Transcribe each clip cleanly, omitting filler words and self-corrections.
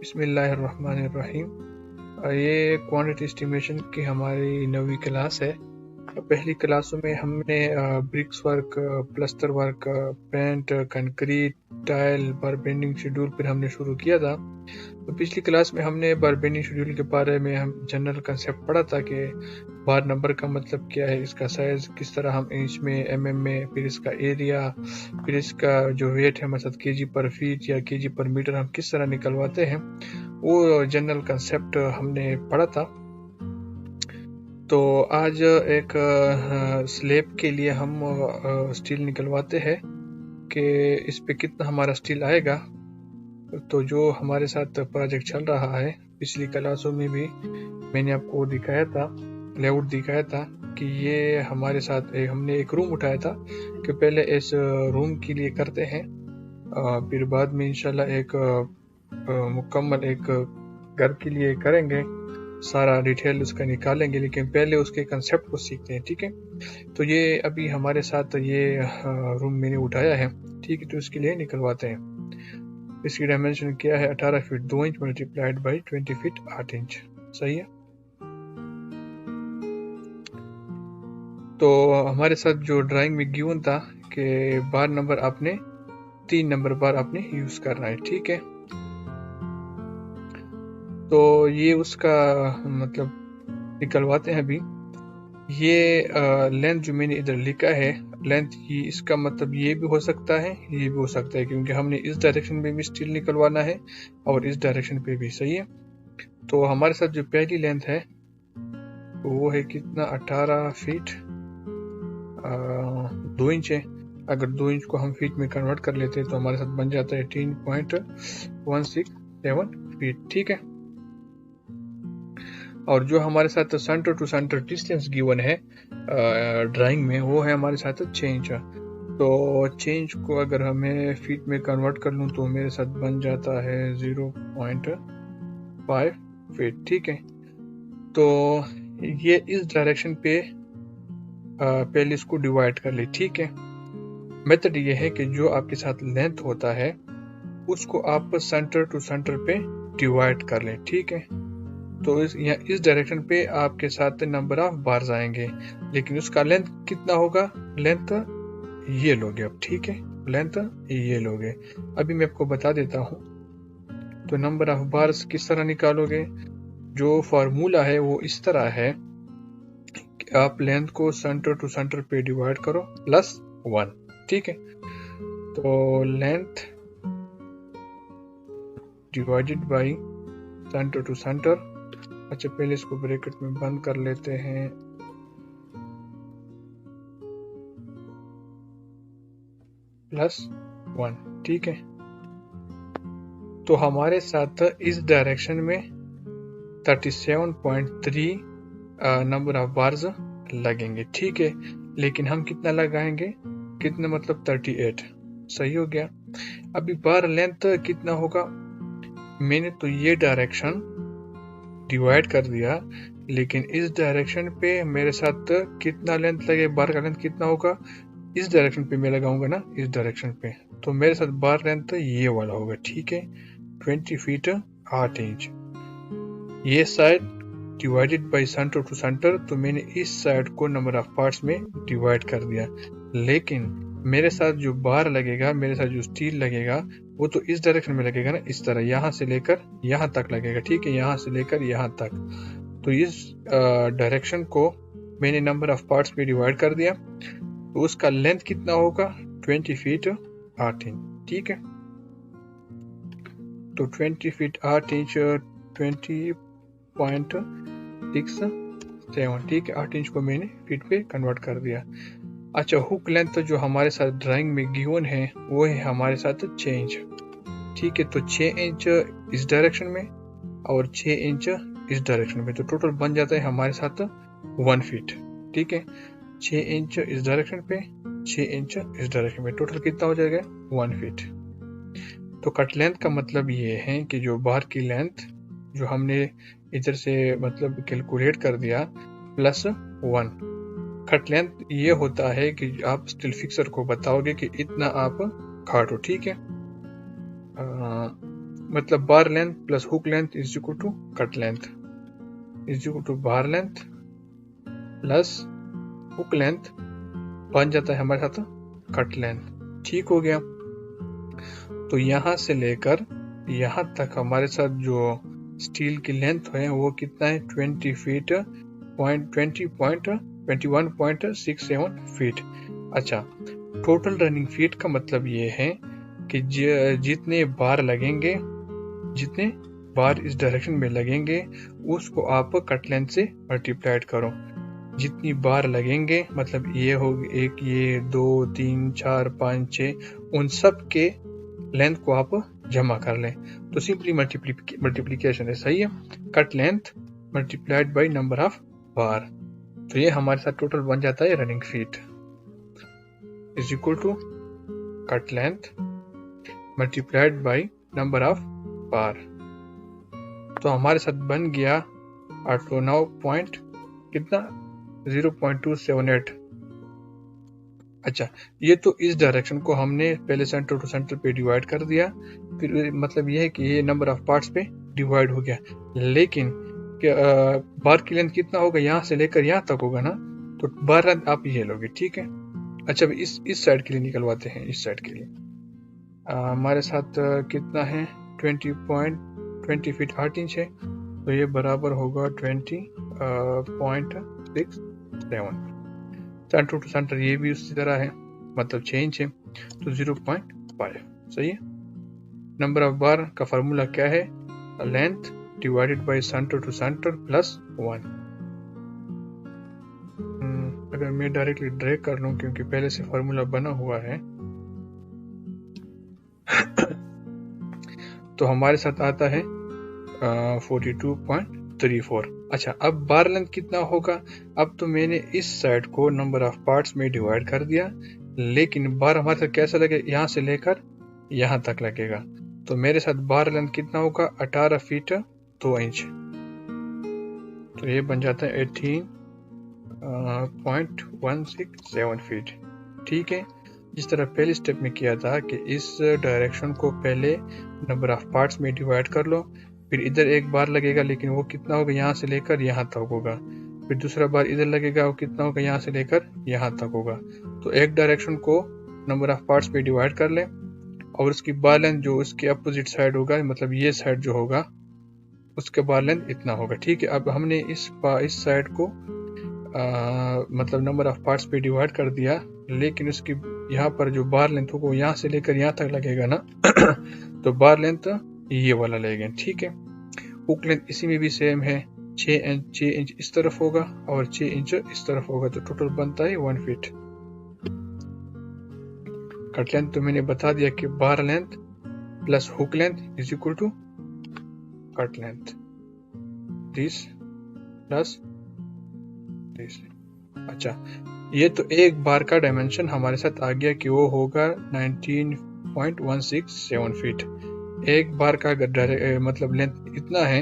बिस्मिल्लाहिर्रहमानिर्रहीम। ये quantity estimation की हमारी 9वीं क्लास है। पहली क्लासों में हमने bricks work, plaster work, paint, concrete, tile, bar bending schedule पर हमने शुरू किया था। तो पिछली क्लास में हमने बार बेंडिंग शेड्यूल के बारे में हम जनरल कंसेप्ट पढ़ा था कि बार नंबर का मतलब क्या है, इसका साइज किस तरह हम इंच में, एमएम में, फिर इसका एरिया, फिर इसका जो वेट है मतलब केजी पर फीट या केजी पर मीटर हम किस तरह निकलवाते हैं, वो जनरल कंसेप्ट हमने पढ़ा था। तो आज एक स्लैब के लिए हम स्टील निकलवाते हैं कि इस पे कितना हमारा स्टील आएगा। तो जो हमारे साथ प्रोजेक्ट चल रहा है, पिछली क्लासों में भी मैंने आपको दिखाया था, लेआउट दिखाया था कि ये हमारे साथ हमने एक रूम उठाया था कि पहले इस रूम के लिए करते हैं, फिर बाद में इंशाल्लाह एक मुकम्मल एक घर के लिए करेंगे, सारा डिटेल उसका निकालेंगे, लेकिन पहले उसके कंसेप्ट को सीखते हैं। ठीक है, तो ये अभी हमारे साथ ये रूम मैंने उठाया है। ठीक है, तो इसके लिए निकलवाते हैं। इसकी डायमेंशन क्या है? 18 feet 2 inch multiplied by 20 feet 8 inch. सही है। तो हमारे साथ जो ड्राइंग में गिवन था कि बार नंबर आपने 3 नंबर बार आपने यूज करना है। ठीक है, तो ये उसका मतलब निकलवाते हैं अभी। ये लेंथ जो मैंने इधर लिखा है, लेंथ ही इसका मतलब ये भी हो सकता है, ये भी हो सकता है, क्योंकि हमने इस डायरेक्शन में भी स्टील निकलवाना है और इस डायरेक्शन पे भी। सही है। तो हमारे साथ जो पहली लेंथ है वो है कितना? 18 फीट 2 इंच है। अगर 2 इंच को हम फीट में कन्वर्ट कर लेते हैं तो हमारे साथ बन जाता है 18.167 फीट। ठीक है, और जो हमारे साथ centre to centre distance given है ड्राइंग में, वो है हमारे साथ 6 इंच। तो 6 इंच को अगर हमें फीट में कन्वर्ट कर लूँ तो मेरे साथ बन जाता है 0.5 फीट। ठीक है, तो ये इस डायरेक्शन पे पहले इसको डिवाइड कर ले। ठीक है, मेथड ये है कि जो आपके साथ लेंथ होता है उसको आप सेंटर टू सेंटर पे डिवाइड कर लें। ठीक है, तो इस डायरेक्शन पे आपके साथ नंबर ऑफ बार्स आएंगे, लेकिन उसका लेंथ कितना होगा? लेंथ ये लोगे अब। ठीक है, लेंथ ये लोगे। अभी मैं आपको बता देता हूँ। तो नंबर ऑफ बार्स किस तरह निकालोगे? जो फार्मूला है वो इस तरह है कि आप लेंथ को सेंटर टू सेंटर पे डिवाइड करो +1। ठीक है, तो length divided by centre to centre. अच्छा, पहले इसको ब्रैकेट में बंद कर लेते हैं। +1। ठीक है, तो हमारे साथ इस डायरेक्शन में 37.3 नंबर ऑफ बार्स लगेंगे। ठीक है, लेकिन हम कितना लगाएंगे? कितना मतलब 38। सही हो गया। अभी बार लेंथ कितना होगा? मैंने तो ये डायरेक्शन डिवाइड कर दिया, लेकिन इस डायरेक्शन पे मेरे साथ कितना लेंथ लगे? बार का लेंथ कितना होगा? इस डायरेक्शन पे मैं लगाऊंगा ना, इस डायरेक्शन पे, तो मेरे साथ बार लेंथ ये वाला होगा। ठीक है, 20 फीट 8 इंच। ये side divided by centre to centre, तो मैंने इस साइड को नंबर ऑफ पार्ट्स में डिवाइड कर दिया, लेकिन मेरे साथ जो बार लगेगा, मेरे साथ जो स्टील लगेगा, वो तो इस डायरेक्शन में लगेगा ना, इस तरह यहाँ से लेकर यहाँ तक लगेगा। ठीक है, यहाँ से लेकर यहाँ तक। तो इस डायरेक्शन को मैंने नंबर ऑफ पार्ट्स में डिवाइड कर दिया, तो उसका लेंथ कितना होगा? 20 फीट 8 इंच। ठीक है, तो 20 फीट 8 इंच 20.67। ठीक है, 8 इंच को मैंने फीट पे कन्वर्ट कर दिया। अच्छा, हुक लेंथ जो हमारे साथ ड्राइंग में गिवन है वो है हमारे साथ 6 इंच। ठीक है, तो 6 इंच इस डायरेक्शन में और 6 इंच इस डायरेक्शन में, तो टोटल बन जाता है हमारे साथ 1 फीट। ठीक है, 6 इंच इस डायरेक्शन पे, 6 इंच इस डायरेक्शन में, टोटल कितना हो जाएगा? 1 फीट। तो कट लेंथ का मतलब ये है कि जो बार की लेंथ जो हमने इधर से मतलब कैलकुलेट कर दिया +1। कट लेंथ ये होता है कि आप स्टील फिक्सर को बताओगे कि इतना आप काटो। ठीक है, मतलब bar length plus hook length is equal to cut length is equal to bar length plus hook length बन जाता है हमारे साथ कट लेंथ। ठीक हो गया। तो यहां से लेकर यहां तक हमारे साथ जो स्टील की लेंथ है वो कितना है 21.67 फीट। अच्छा, टोटल रनिंग फीट का मतलब ये है कि जितने बार लगेंगे, जितने बार इस डायरेक्शन में लगेंगे उसको आप कट लेंथ से मल्टीप्लाइड करो। जितनी बार लगेंगे मतलब ये हो एक, ये 2 3 4 5 6, उन सब के लेंथ को आप जमा कर लें तो सिंपली मल्टीप्लीकेशन है। सही है। Cut length multiplied by number of bar, तो ये हमारे साथ टोटल बन जाता है running feet is equal to cut length multiplied by number of bar. तो हमारे साथ बन गया 809 पॉइंट कितना 0.278। अच्छा, ये तो इस डायरेक्शन को हमने पहले सेंटर टू सेंटर पे डिवाइड कर दिया, फिर मतलब ये है कि ये नंबर ऑफ पार्ट्स पे डिवाइड हो गया। लेकिन बार की लेंथ कितना होगा, यहाँ से लेकर यहाँ तक होगा ना, तो बार लेंथ आप ये लोगे। ठीक है। अच्छा, इस साइड के लिए निकलवाते हैं। इस साइड के लिए हमारे साथ कितना है 20.20 फीट 8 इंच है, तो ये बराबर होगा 20.67। सेंटर टू सेंटर ये भी उसी तरह है, मतलब 6 इंच है, तो 0.5। सही है। नंबर ऑफ बार का फार्मूला क्या है, length divided by centre to centre plus 1। अगर मैं डायरेक्टली ड्रैग कर लूं क्योंकि पहले से फार्मूला बना हुआ है तो हमारे साथ आता है 42.34। अच्छा, अब बार लेंथ कितना होगा, अब तो मैंने इस साइड को नंबर ऑफ पार्ट्स में डिवाइड कर दिया, लेकिन बार हमारे साथ कैसा लगे, यहाँ से लेकर यहाँ तक लगेगा। तो मेरे साथ बार लेंथ कितना होगा 18 फीट 2 इंच, तो ये बन जाता है 18.167 फीट। ठीक है। जिस तरह पहले स्टेप में किया था कि इस डायरेक्शन को पहले नंबर ऑफ पार्ट्स में डिवाइड कर लो, फिर इधर एक बार लगेगा लेकिन वो कितना होगा यहाँ से लेकर यहाँ तक होगा, फिर दूसरा बार इधर लगेगा वो कितना होगा यहाँ से लेकर यहाँ तक होगा। तो एक डायरेक्शन को नंबर ऑफ पार्ट्स में डिवाइड कर ले और उसकी बार लेंथ जो उसके अपोजिट साइड होगा, मतलब ये साइड जो होगा उसके बार लेंथ इतना होगा। ठीक है। अब हमने इस साइड को मतलब नंबर ऑफ पार्ट्स पे डिवाइड कर दिया, लेकिन उसकी यहाँ पर जो बार लेंथ होगा यहाँ से लेकर यहाँ तक लगेगा ना तो बार लेंथ ये वाला लगेगा। ठीक है। हुक लेंथ इसी में भी सेम है, 6 इंच इस तरफ होगा और 6 इंच इस तरफ होगा, तो टोटल बनता है 1 फीट। कट लेंथ तो मैंने बता दिया कि bar length plus hook length is equal to cut length, this plus this. अच्छा, ये तो एक बार का डायमेंशन हमारे साथ आ गया कि वो होगा 19.167 फीट। एक बार का अगर मतलब लेंथ इतना है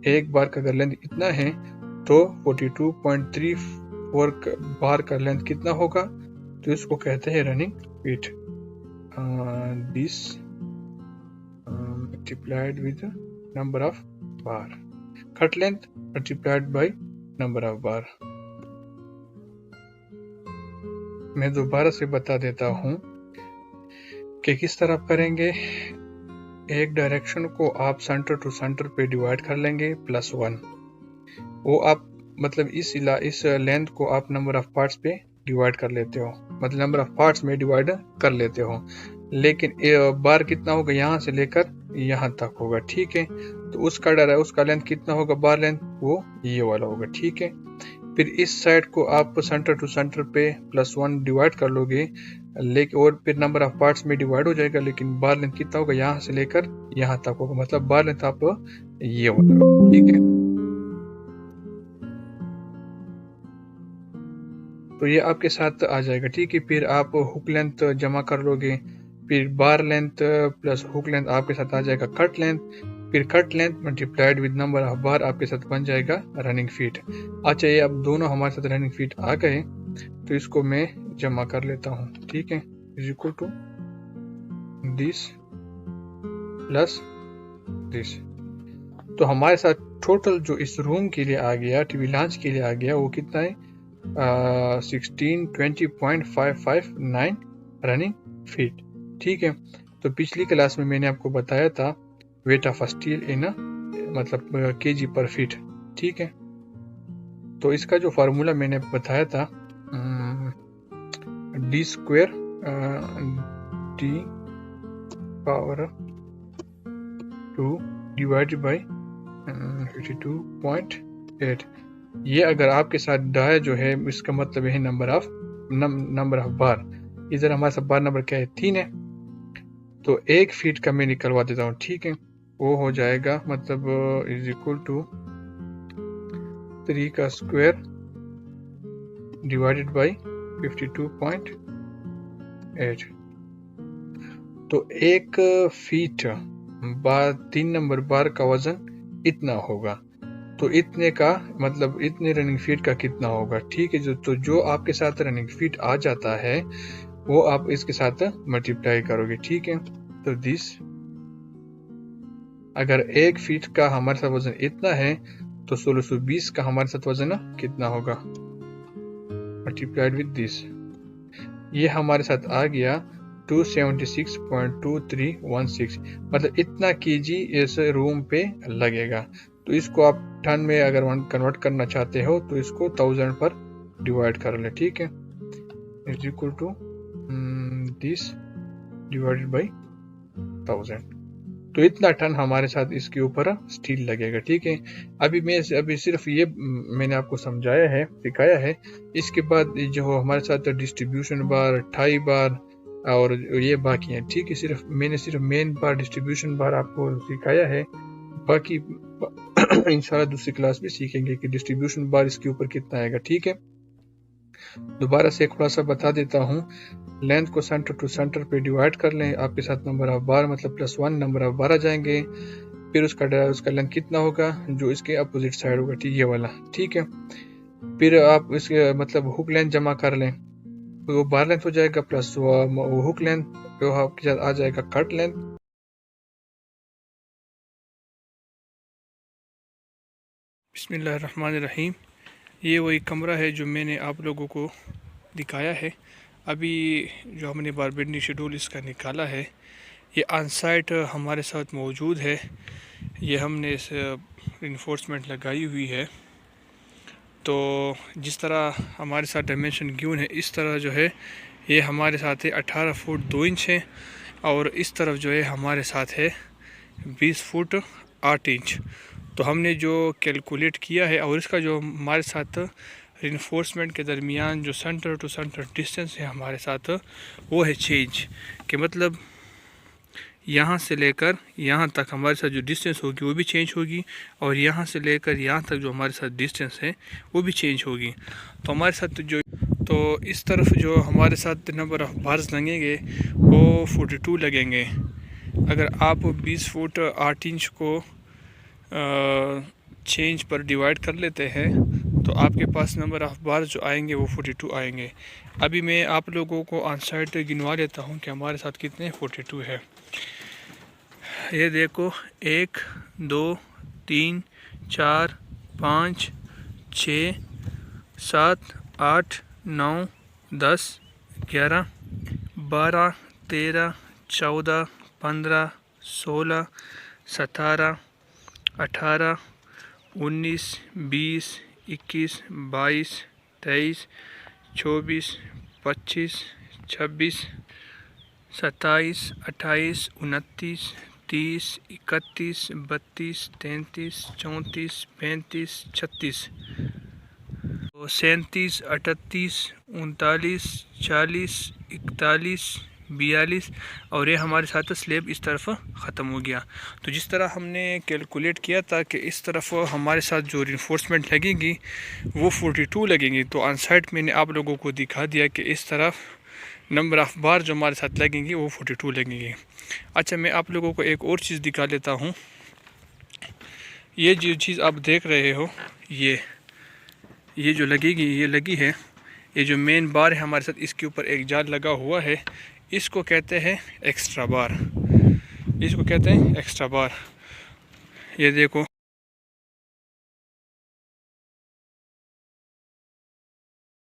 एक बार का अगर लेंथ इतना है तो 42.34 बार का लेंथ कितना होगा, तो इसको कहते हैं running feet. This multiplied with number of bar, cut length multiplied by number of बार। मैं दोबारा से बता देता हूं कि किस तरह करेंगे। एक डायरेक्शन को आप सेंटर टू सेंटर पे डिवाइड कर लेंगे +1, वो आप मतलब इस लेंथ को आप नंबर ऑफ पार्ट्स पे डिवाइड कर लेते हो, मतलब नंबर ऑफ पार्ट्स में डिवाइड कर लेते हो, लेकिन बार कितना होगा यहाँ से लेकर यहाँ तक होगा। ठीक है। तो उसका लेंथ कितना होगा, बार लेंथ वो ये वाला होगा। ठीक है। फिर इस साइड को आप सेंटर टू सेंटर पे +1 डिवाइड कर लोगे, लेकिन और फिर नंबर ऑफ पार्ट्स में डिवाइड हो जाएगा, लेकिन बार लेंथ कितना होगा यहाँ से लेकर यहाँ तक होगा, मतलब बार लेंथ आप ये वाला। ठीक है। तो ये आपके साथ आ जाएगा। ठीक है। फिर आप हुक लेंथ जमा कर लोगे, फिर बार लेंथ प्लस हुक लेंथ आपके साथ आ जाएगा कट लेंथ, फिर cut length multiplied with number of बार आपके साथ बन जाएगा रनिंग फीट। अच्छा, ये अब दोनों हमारे साथ रनिंग फीट आ गए, तो इसको मैं जमा कर लेता हूँ। ठीक है। Is equal to this plus this. तो हमारे साथ टोटल जो इस रूम के लिए आ गया, टीवी लॉन्च के लिए आ गया, वो कितना है 1620.559 रनिंग फीट। ठीक है। तो पिछली क्लास में मैंने आपको बताया था वेट ऑफ स्टील इन मतलब केजी पर फीट। ठीक है। तो इसका जो फार्मूला मैंने बताया था D square D power 2 divided by 52.8। ये अगर आपके साथ डाया जो है इसका मतलब है नंबर ऑफ बार। इधर हमारे साथ बार नंबर क्या है 3 है, तो 1 फीट का मैं निकलवा देता हूँ। ठीक है। वो हो जाएगा मतलब इज इक्वल टू 3 का स्क्वायर डिवाइडेड बाई 52.8। तो 1 फीट बार 3 नंबर बार का वजन इतना होगा। तो इतने का मतलब इतने रनिंग फीट का कितना होगा। ठीक है। जो आपके साथ रनिंग फीट आ जाता है वो आप इसके साथ मल्टीप्लाई करोगे। ठीक है। तो दिस अगर 1 फीट का हमारे साथ वजन इतना है तो 1620 का हमारे साथ वजन कितना होगा मल्टीप्लाइड विद दिस। ये हमारे साथ आ गया 276.2316 मतलब इतना केजी इस रूम पे लगेगा। तो इसको आप टन में अगर कन्वर्ट करना चाहते हो तो इसको 1000 पर डिवाइड कर ले। ठीक है। Is equal to this divided by 1000। तो इतना टन हमारे साथ इसके ऊपर स्टील लगेगा। ठीक है। अभी सिर्फ ये मैंने आपको समझाया है, सिखाया है। इसके बाद जो हमारे साथ डिस्ट्रीब्यूशन बार, टाई बार और ये बाकी हैं। ठीक है। मैंने सिर्फ मेन बार, डिस्ट्रीब्यूशन बार आपको सिखाया है। बाकी इंशाल्लाह दूसरी क्लास में सीखेंगे कि डिस्ट्रीब्यूशन बार इसके ऊपर कितना आएगा। ठीक है। दोबारा से खुलासा बता देता हूँ। लेंथ को सेंटर टू सेंटर पे डिवाइड कर लें, आपके साथ नंबर ऑफ बार मतलब +1 नंबर ऑफ बार आ जाएंगे। फिर उसका लेंथ कितना होगा जो इसके अपोजिट साइड होगा, ठीक ये वाला। ठीक है। फिर आप इसके मतलब हुक लेंथ जमा कर लें, वो बार लेंथ हो जाएगा प्लस वो हुक लेंथ जो आपके साथ आ जाएगा कट लेंथ। बिस्मिल्लाहिर्रहमानिर्रहीम। ये वही कमरा है जो मैंने आप लोगों को दिखाया है। अभी जो हमने बारबेंडी शेड्यूल इसका निकाला है ये ऑन साइट हमारे साथ मौजूद है। ये हमने इस इन्फोर्समेंट लगाई हुई है। तो जिस तरह हमारे साथ डायमेंशन गिवन है इस तरह जो है ये हमारे साथ है 18 फुट 2 इंच है, और इस तरफ जो है हमारे साथ है 20 फुट 8 इंच। तो हमने जो कैलकुलेट किया है और इसका जो हमारे साथ रिइंफोर्समेंट के दरमियान जो सेंटर टू सेंटर डिस्टेंस है हमारे साथ वो है 6 इंच के मतलब यहाँ से लेकर यहाँ तक हमारे साथ जो डिस्टेंस होगी वो भी चेंज होगी, और यहाँ से लेकर यहाँ तक जो हमारे साथ डिस्टेंस है वो भी चेंज होगी। तो हमारे साथ तो इस तरफ जो हमारे साथ नंबर ऑफ बार्स लगेंगे वो 42 लगेंगे। अगर आप 20 फुट 8 इंच को 6 इंच पर डिवाइड कर लेते हैं तो आपके पास नंबर ऑफ बार जो आएंगे वो 42 आएंगे। अभी मैं आप लोगों को ऑन साइड गिनवा लेता हूँ कि हमारे साथ कितने 42 है। ये देखो 1 2 3 4 5 6 7 8 9 10 11 12 13 14 15 16 17 18 19 20 21 22 23 24 25 26 27 28 29 30 31 32 33 34 35 36 37 38 39 40 41 42 और ये हमारे साथ स्लेब इस तरफ ख़त्म हो गया। तो जिस तरह हमने कैलकुलेट किया था कि इस तरफ हमारे साथ जो रिइंफोर्समेंट लगेंगी वो 42 लगेंगी, तो ऑन साइट मैंने आप लोगों को दिखा दिया कि इस तरफ नंबर ऑफ़ बार जो हमारे साथ लगेंगी वो 42 लगेंगी। अच्छा, मैं आप लोगों को एक और चीज़ दिखा लेता हूँ। ये जो चीज़ आप देख रहे हो ये जो लगेगी, ये लगी है, ये जो मेन बार है हमारे साथ, इसके ऊपर एक जाल लगा हुआ है, इसको कहते हैं एक्स्ट्रा बार। इसको कहते हैं एक्स्ट्रा बार। ये देखो